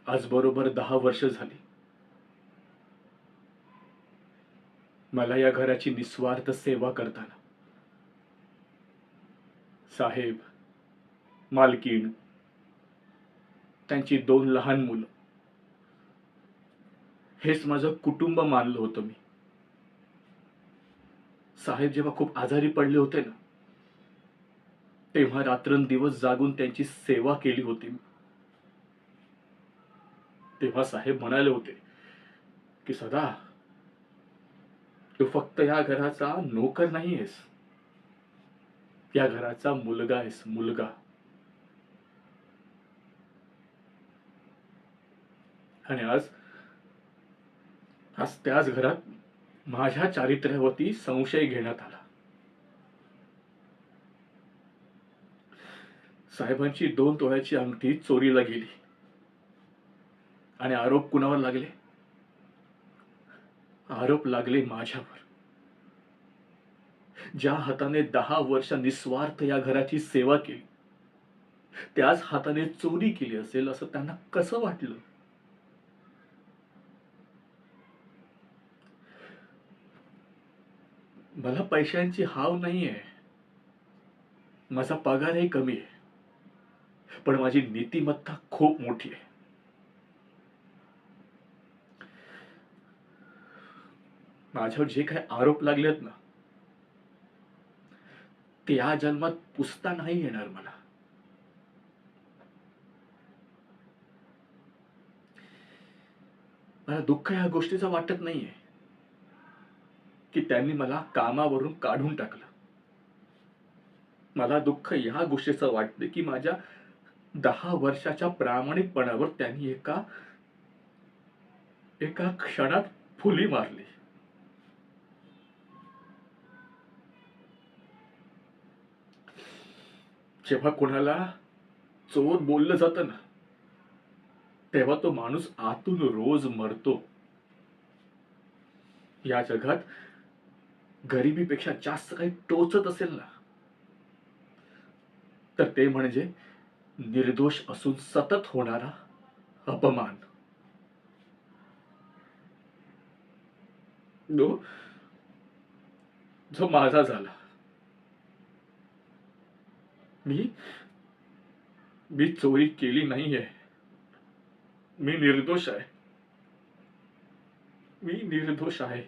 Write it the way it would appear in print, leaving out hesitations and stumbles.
आज बरोबर 10 वर्ष झाली मला या घराची निस्वार्थ सेवा करताना. साहेब, मालकीण, त्यांची 2 लहान मुलं, हेच माझं कुटुंब मानलं होतं मी. साहेब जेव्हा खूप आजारी पडले होते ना, तेव्हा रात्रंदिवस जागून त्यांची सेवा केली होती मी. तेव्हा साहेब म्हणाले होते की सदा, तू फक्त या घराचा नोकर नाहीयेस, या घराचा मुलगा आहेस, मुलगा. आणि आज आज त्याच घरात माझ्या चारित्र्यावरती संशय घेण्यात आला. साहेबांची 2 तोळ्याची अंगठी चोरीला गेली आणि आरोप कुणावर लागले? आरोप लागले माझ्यावर. ज्या हाताने 10 वर्ष निस्वार्थ या घराची सेवा केली, त्याच हाताने चोरी केली असेल असं त्यांना कसं वाटलं? मला पैशांची हाव नाहीये, माझा पगारही कमी आहे, पण माझी नीतिमत्ता खूप मोठी आहे. माझ्यावर जे काही आरोप लागलेत ना, ते या जन्मात पुसता नाही येणार मला. मला दुःख या गोष्टीचं वाटत नाहीये की त्यांनी मला कामावरून काढून टाकलं. मला दुःख या गोष्टीचं वाटतं की माझ्या 10 वर्षाच्या प्रामाणिकपणावर त्यांनी एका एका क्षणात फुली मारली. जेव्हा कोणाला चोर बोललं जातं ना, तेव्हा तो माणूस आतून रोज मरतो. या जगात गरिबीपेक्षा जास्त काही टोचत असेल ना, तर ते म्हणजे निर्दोष असून सतत होणारा अपमान. जो जो माझा झाला. मी मी चोरी केली नाहीये. मी निर्दोष आहे. मी निर्दोष आहे.